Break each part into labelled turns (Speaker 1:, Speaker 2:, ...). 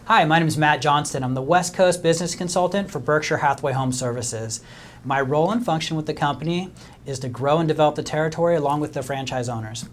Speaker 1: Hi, my name is Matt Johnston. I'm the West Coast Business Consultant for Berkshire Hathaway Home Services. My role and function with the company is to grow and develop the territory along with the franchise owners.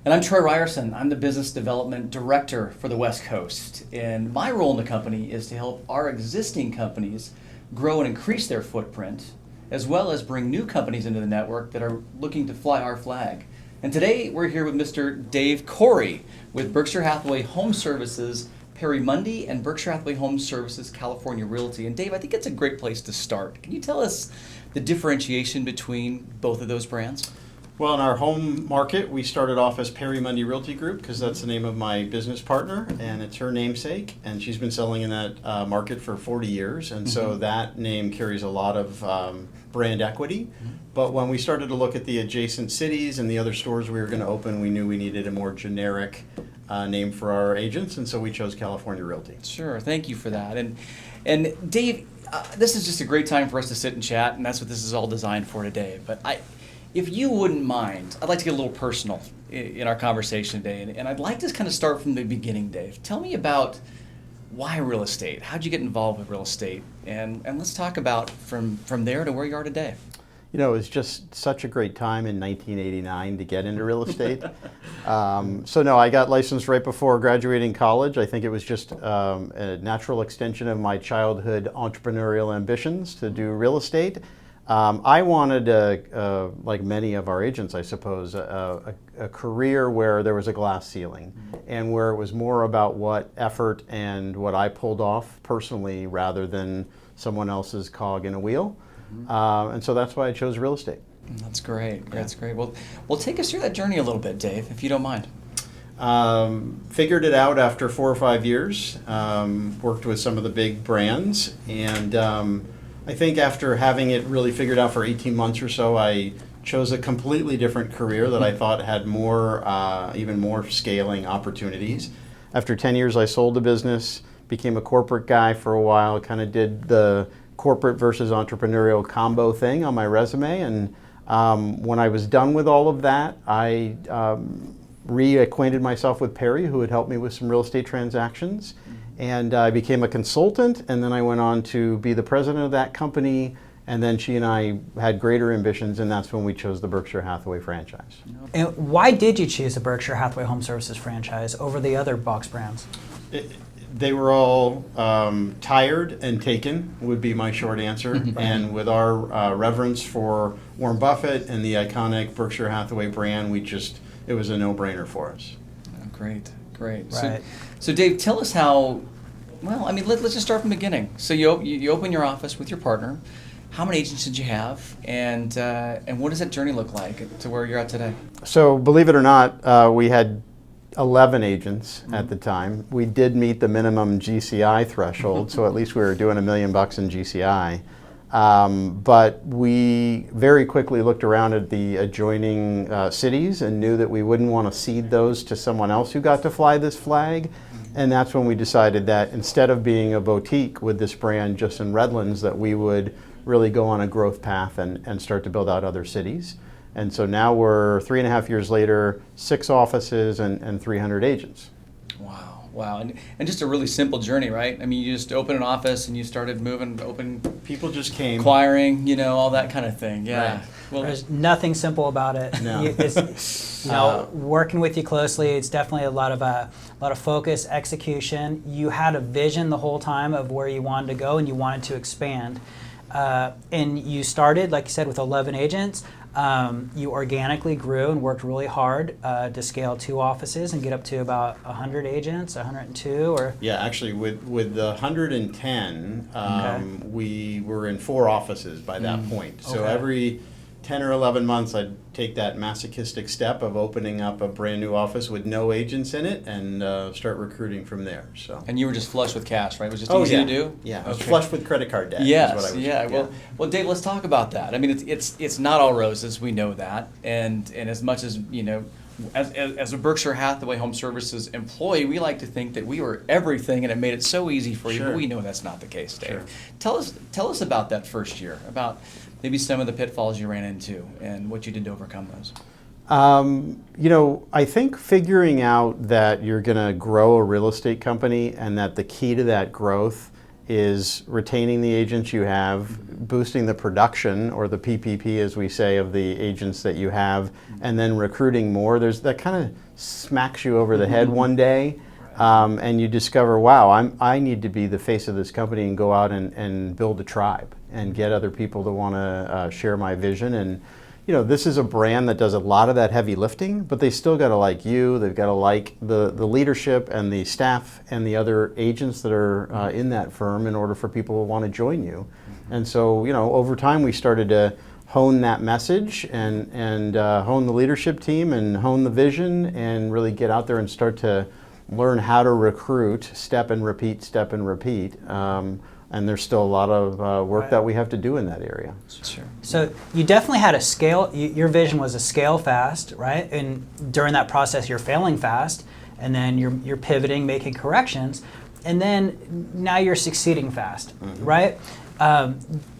Speaker 2: And I'm Troy Ryerson. I'm the Business Development Director for the West Coast. And my role in the company is to help our existing companies grow and increase their footprint, as well as bring new companies into the network that are looking to fly our flag. And today we're here with Mr. Dave Corey with Berkshire Hathaway Home Services Perry Mundy and Berkshire Hathaway Home Services California Realty. And Dave, I think it's a great place to start. Can you tell us the differentiation between both of those brands?
Speaker 3: Well, in our home market, we started off as Perry Mundy Realty Group because that's the name of my business partner, and it's her namesake, and she's been selling in that market for 40 years, and so that name carries a lot of brand equity. But when we started to look at the adjacent cities and the other stores we were going to open, we knew we needed a more generic name for our agents, and so we chose California Realty.
Speaker 2: Sure, thank you for that. And Dave, this is just a great time for us to sit and chat, and that's what this is all designed for today. But if you wouldn't mind, I'd like to get a little personal in our conversation today, and I'd like to kind of start from the beginning, Dave. Tell me about why real estate. How'd you get involved with real estate? And let's talk about from there to where you are today.
Speaker 3: You know, it was just such a great time in 1989 to get into real estate. So no, I got licensed right before graduating college. I think it was just a natural extension of my childhood entrepreneurial ambitions to do real estate. I wanted, like many of our agents, I suppose, a career where there was a glass ceiling and where it was more about what effort and what I pulled off personally rather than someone else's cog in a wheel. And so that's why I chose real estate.
Speaker 2: That's great. That's great. Well, take us through that journey a little bit, Dave, if you don't mind.
Speaker 3: Figured it out after 4 or 5 years. Worked with some of the big brands, and I think after having it really figured out for 18 months or so, I chose a completely different career that I thought had more, even more scaling opportunities. After 10 years, I sold the business, became a corporate guy for a while, kind of did the corporate versus entrepreneurial combo thing on my resume. And when I was done with all of that, I reacquainted myself with Perry, who had helped me with some real estate transactions. And I became a consultant, and then I went on to be the president of that company. And then she and I had greater ambitions, and that's when we chose the Berkshire Hathaway franchise.
Speaker 1: And why did you choose the Berkshire Hathaway Home Services franchise over the other box brands?
Speaker 3: They were all tired and taken, would be my short answer. And with our reverence for Warren Buffett and the iconic Berkshire Hathaway brand, it was a no-brainer for us.
Speaker 2: Oh, great.
Speaker 1: Right.
Speaker 2: So Dave, tell us how. Well, I mean, let's just start from the beginning. So you open your office with your partner. How many agents did you have, and what does that journey look like to where you're at today?
Speaker 3: So believe it or not, we had 11 agents at the time. We did meet the minimum GCI threshold, so at least we were doing $1 million in GCI. But we very quickly looked around at the adjoining cities and knew that we wouldn't want to cede those to someone else who got to fly this flag. And that's when we decided that instead of being a boutique with this brand just in Redlands, that we would really go on a growth path and start to build out other cities. And so now we're 3.5 years later, 6 offices and 300 agents.
Speaker 2: Wow. And just a really simple journey, right? I mean, you just opened an office and you started
Speaker 3: People just came.
Speaker 2: Acquiring, all that kind of thing. Yeah.
Speaker 3: Right.
Speaker 1: Well, there's nothing simple about it.
Speaker 3: No.
Speaker 1: It's, working with you closely, it's definitely a lot of focus, execution. You had a vision the whole time of where you wanted to go and you wanted to expand. And you started, like you said, with 11 agents. You organically grew and worked really hard to scale 2 offices and get up to about 100 agents, 102, or?
Speaker 3: Yeah, actually, with the 110, we were in 4 offices by that point. So every 10 or 11 months, I'd take that masochistic step of opening up a brand new office with no agents in it and start recruiting from there. So.
Speaker 2: And you were just flush with cash, right? It was just easy to do?
Speaker 3: Yeah, I was flush with credit card debt.
Speaker 2: Yes,
Speaker 3: is what I was,
Speaker 2: yeah. Well, Dave, let's talk about that. I mean, it's not all roses. We know that, and as much as as a Berkshire Hathaway Home Services employee, we like to think that we were everything and it made it so easy for you. But we know that's not the case, Dave. Sure. Tell us about that first year, about maybe some of the pitfalls you ran into and what you did to overcome those.
Speaker 3: I think figuring out that you're going to grow a real estate company and that the key to that growth is retaining the agents you have, boosting the production, or the PPP as we say, of the agents that you have, and then recruiting more. That kind of smacks you over the head one day, and you discover, wow, I need to be the face of this company and go out and build a tribe and get other people to want to share my vision. And this is a brand that does a lot of that heavy lifting, but they still got to like you. They've got to like the leadership and the staff and the other agents that are in that firm in order for people to want to join you. And so, over time we started to hone that message and hone the leadership team and hone the vision and really get out there and start to learn how to recruit, step and repeat. And there's still a lot of work that we have to do in that area.
Speaker 1: Sure. So you definitely had a scale. Your vision was a scale fast, right? And during that process, you're failing fast, and then you're pivoting, making corrections, and then now you're succeeding fast, right?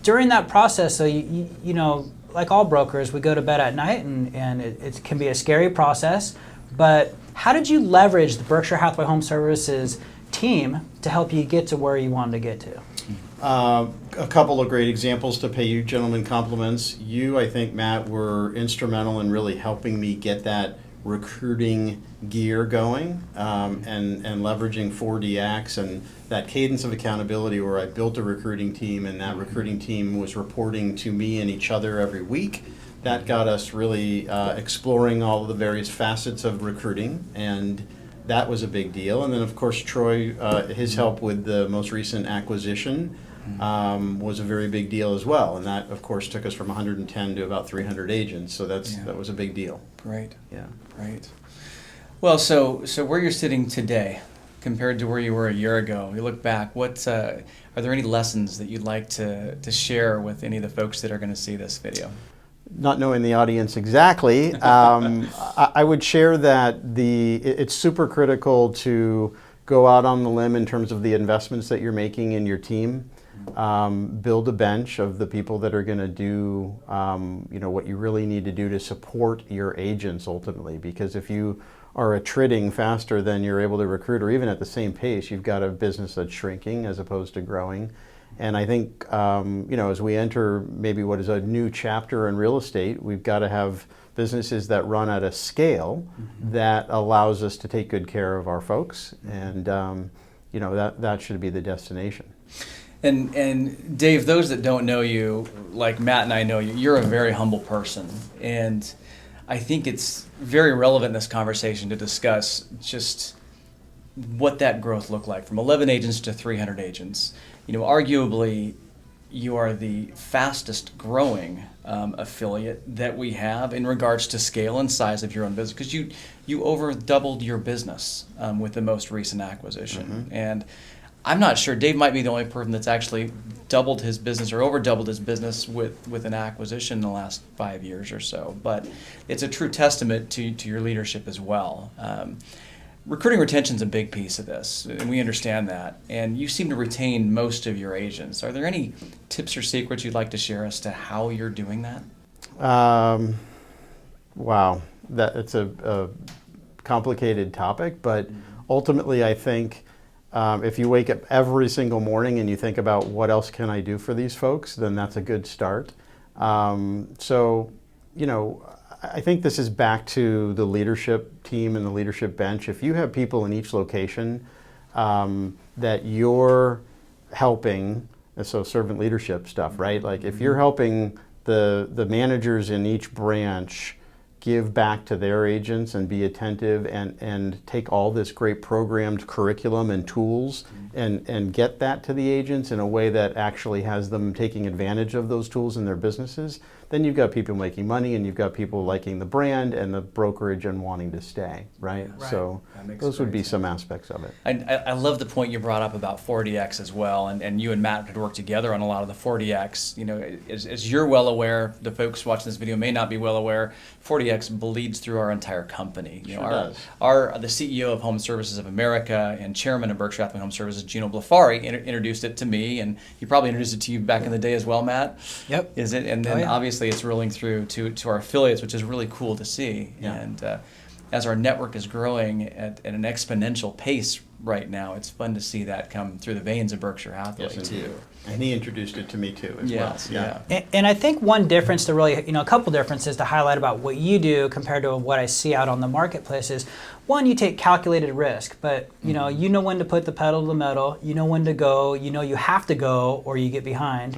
Speaker 1: During that process, so you know, like all brokers, we go to bed at night, and it can be a scary process. But how did you leverage the Berkshire Hathaway Home Services team to help you get to where you wanted to get to?
Speaker 3: A couple of great examples to pay you gentlemen compliments. You, I think, Matt, were instrumental in really helping me get that recruiting gear going, and leveraging 4DX and that cadence of accountability where I built a recruiting team, and that recruiting team was reporting to me and each other every week. That got us really exploring all of the various facets of recruiting, and that was a big deal. And then, of course, Troy, his help with the most recent acquisition was a very big deal as well. And that, of course, took us from 110 to about 300 agents. So that was a big deal.
Speaker 2: Great.
Speaker 3: Yeah.
Speaker 2: Great. Well, so where you're sitting today compared to where you were a year ago, you look back, are there any lessons that you'd like to share with any of the folks that are going to see this video?
Speaker 3: Not knowing the audience exactly, I would share that it's super critical to go out on the limb in terms of the investments that you're making in your team. Build a bench of the people that are going to do what you really need to do to support your agents ultimately. Because if you are attriting faster than you're able to recruit, or even at the same pace, you've got a business that's shrinking as opposed to growing. And I think, as we enter maybe what is a new chapter in real estate, we've got to have businesses that run at a scale that allows us to take good care of our folks. And, that should be the destination.
Speaker 2: And Dave, those that don't know you, like Matt and I know you, you're a very humble person. And I think it's very relevant in this conversation to discuss just what that growth looked like from 11 agents to 300 agents. Arguably, you are the fastest growing affiliate that we have in regards to scale and size of your own business, because you over doubled your business with the most recent acquisition. And I'm not sure, Dave might be the only person that's actually doubled his business or over doubled his business with an acquisition in the last 5 years or so. But it's a true testament to your leadership as well. Recruiting retention is a big piece of this, and we understand that. And you seem to retain most of your agents. Are there any tips or secrets you'd like to share as to how you're doing that?
Speaker 3: Wow, it's a complicated topic, but ultimately I think if you wake up every single morning and you think about what else can I do for these folks, then that's a good start. I think this is back to the leadership team and the leadership bench. If you have people in each location that you're helping, so servant leadership stuff, right? Like if you're helping the managers in each branch give back to their agents and be attentive and take all this great programmed curriculum and tools and get that to the agents in a way that actually has them taking advantage of those tools in their businesses, then you've got people making money and you've got people liking the brand and the brokerage and wanting to stay, right? So those would be some aspects of it.
Speaker 2: I love the point you brought up about 4DX as well, and you and Matt had worked together on a lot of the 4DX. As you're well aware, the folks watching this video may not be well aware, 4DX bleeds through our entire company.
Speaker 3: Sure does.
Speaker 2: The CEO of Home Services of America and chairman of Berkshire Hathaway Home Services, Gino Blafari introduced it to me, and he probably introduced it to you back in the day as well, Matt.
Speaker 1: Yep.
Speaker 2: Is it? And then obviously it's rolling through to our affiliates, which is really cool to see.
Speaker 3: Yeah.
Speaker 2: And as our network is growing at an exponential pace right now, it's fun to see that come through the veins of Berkshire Hathaway
Speaker 3: Yes,
Speaker 2: too.
Speaker 3: indeed. And he introduced it to me too as
Speaker 2: Yes,
Speaker 3: well.
Speaker 2: yeah.
Speaker 1: And I think one difference to really, a couple differences to highlight about what you do compared to what I see out on the marketplace is, one, you take calculated risk, but you know when to put the pedal to the metal, you know when to go, you know you have to go or you get behind.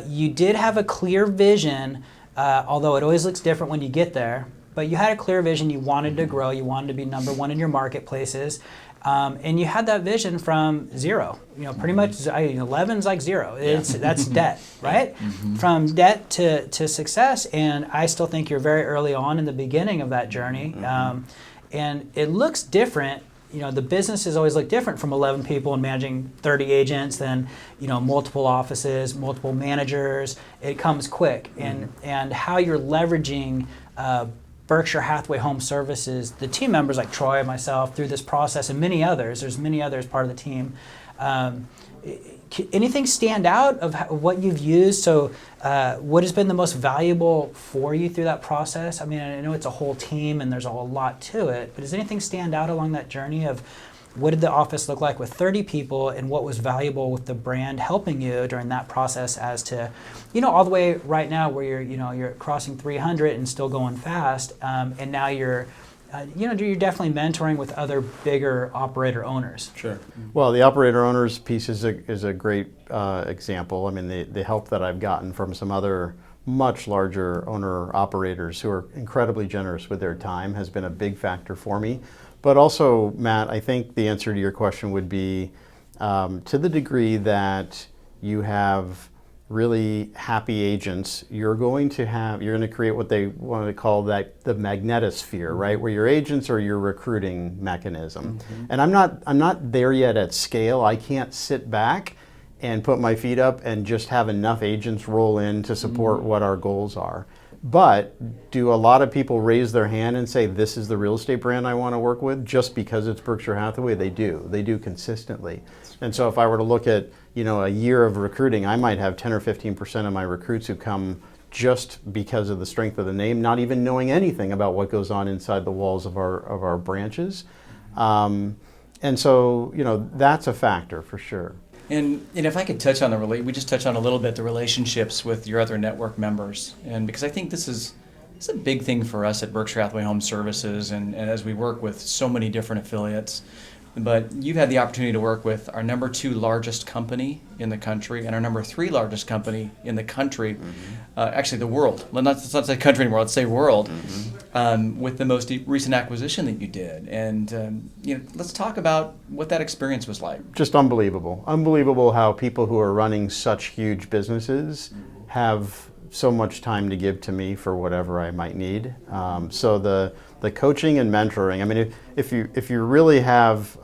Speaker 1: You did have a clear vision, although it always looks different when you get there, but you had a clear vision, you wanted to grow, you wanted to be number one in your marketplaces. And you had that vision from zero. Pretty much 11's like zero. That's debt, right? From debt to success. And I still think you're very early on in the beginning of that journey. And it looks different. The businesses always look different from 11 people and managing 30 agents than multiple offices, multiple managers. It comes quick. And how you're leveraging Berkshire Hathaway Home Services, the team members like Troy, myself, through this process, and many others. There's many others part of the team. Anything stand out of what you've used? So, what has been the most valuable for you through that process? I mean, I know it's a whole team and there's a lot to it, but does anything stand out along that journey of what did the office look like with 30 people, and what was valuable with the brand helping you during that process, as to, all the way right now where you're crossing 300 and still going fast, and now you're definitely mentoring with other bigger operator owners.
Speaker 3: Sure. Well, the operator owners piece is a great example. I mean, the help that I've gotten from some other much larger owner operators who are incredibly generous with their time has been a big factor for me. But also, Matt, I think the answer to your question would be to the degree that you have really happy agents, you're going to create what they want to call the magnetosphere, right? Where your agents are your recruiting mechanism. And I'm not there yet at scale. I can't sit back and put my feet up and just have enough agents roll in to support what our goals are. But do a lot of people raise their hand and say, this is the real estate brand I want to work with just because it's Berkshire Hathaway? They do. They do consistently. And so if I were to look at, a year of recruiting, I might have 10 or 15% of my recruits who come just because of the strength of the name, not even knowing anything about what goes on inside the walls of our branches. And so, that's a factor for sure.
Speaker 2: And if I could touch on we just touched on a little bit the relationships with your other network members, and because I think it's a big thing for us at Berkshire Hathaway Home Services, and as we work with so many different affiliates. But you've had the opportunity to work with our number 2 largest company in the country and our number 3 largest company in the country, actually the world. Let's not say country anymore, let's say world, with the most recent acquisition that you did. And let's talk about what that experience was like.
Speaker 3: Just unbelievable. Unbelievable how people who are running such huge businesses have so much time to give to me for whatever I might need. So the coaching and mentoring. I mean, if you really have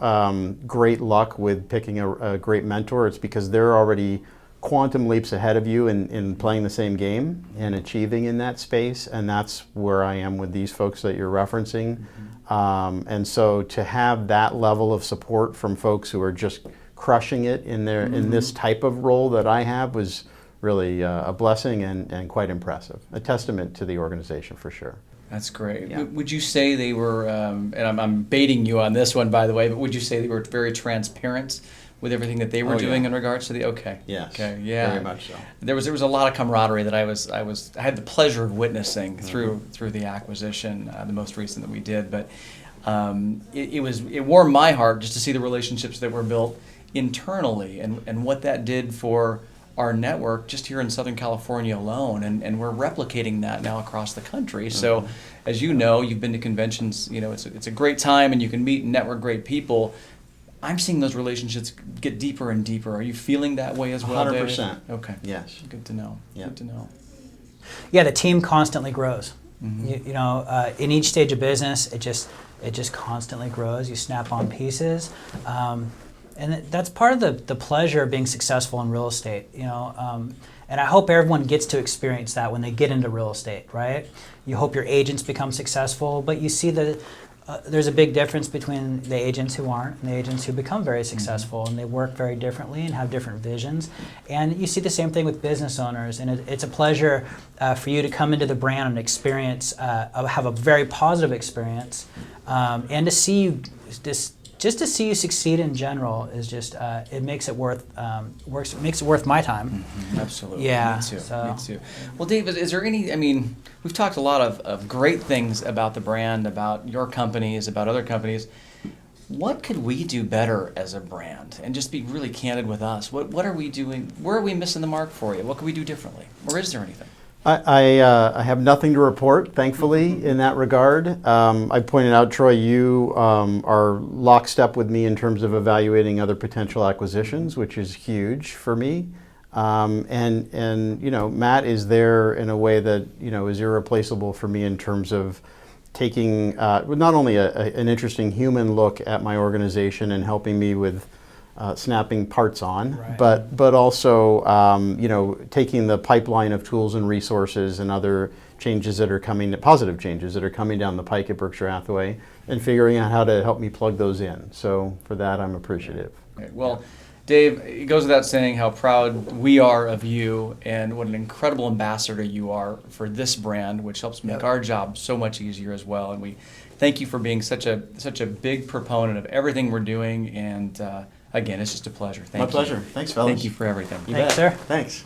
Speaker 3: great luck with picking a great mentor, it's because they're already quantum leaps ahead of you in playing the same game and achieving in that space. And that's where I am with these folks that you're referencing. And so to have that level of support from folks who are just crushing it in this type of role that I have was really a blessing and quite impressive. A testament to the organization for sure.
Speaker 2: That's great.
Speaker 3: Yeah.
Speaker 2: Would you say they were, and I'm baiting you on this one, by the way, but would you say they were very transparent with everything that they were doing in regards to the,
Speaker 3: Yes.
Speaker 2: Okay, yeah.
Speaker 3: Very much so.
Speaker 2: There was a lot of camaraderie that I had the pleasure of witnessing through the acquisition, the most recent that we did, but it warmed my heart just to see the relationships that were built internally and what that did for our network just here in Southern California alone, and we're replicating that now across the country. So, as you know, you've been to conventions. It's a great time, and you can meet and network great people. I'm seeing those relationships get deeper and deeper. Are you feeling that way as well,
Speaker 3: 100%.
Speaker 2: David? Okay.
Speaker 3: Yes.
Speaker 2: Good to know.
Speaker 3: Yeah.
Speaker 2: Good to know.
Speaker 1: Yeah, the team constantly grows. In each stage of business, it just constantly grows. You snap on pieces. And that's part of the pleasure of being successful in real estate, and I hope everyone gets to experience that when they get into real estate, right? You hope your agents become successful, but you see there's a big difference between the agents who aren't and the agents who become very successful, and they work very differently and have different visions. And you see the same thing with business owners, and it's a pleasure for you to come into the brand and experience, have a very positive experience, and to see you just to see you succeed in general is just it makes it worth makes it worth my time.
Speaker 2: Mm-hmm. Absolutely.
Speaker 1: Yeah.
Speaker 2: Me too.
Speaker 1: So.
Speaker 2: Me too. Well, Dave, is there any? I mean, we've talked a lot of great things about the brand, about your companies, about other companies. What could we do better as a brand? And just be really candid with us. What are we doing? Where are we missing the mark for you? What can we do differently? Or is there anything?
Speaker 3: I have nothing to report, thankfully, in that regard. I pointed out, Troy, you are lockstep with me in terms of evaluating other potential acquisitions, which is huge for me. And you know, Matt is there in a way that, you know, is irreplaceable for me in terms of taking not only an interesting human look at my organization and helping me with snapping parts on,
Speaker 1: Right.
Speaker 3: but also you know, taking the pipeline of tools and resources and other changes that are coming, positive changes that are coming down the pike at Berkshire Hathaway, and figuring out how to help me plug those in. So for that, I'm appreciative.
Speaker 2: Okay, well, Dave, it goes without saying how proud we are of you and what an incredible ambassador you are for this brand, which helps make our job so much easier as well. And we thank you for being such a big proponent of everything we're doing. And again, it's just a pleasure. Thank you.
Speaker 3: My pleasure. Thanks, fellas.
Speaker 2: Thank you for everything.
Speaker 3: You
Speaker 1: Thanks,
Speaker 3: bet.
Speaker 1: sir.
Speaker 3: Thanks.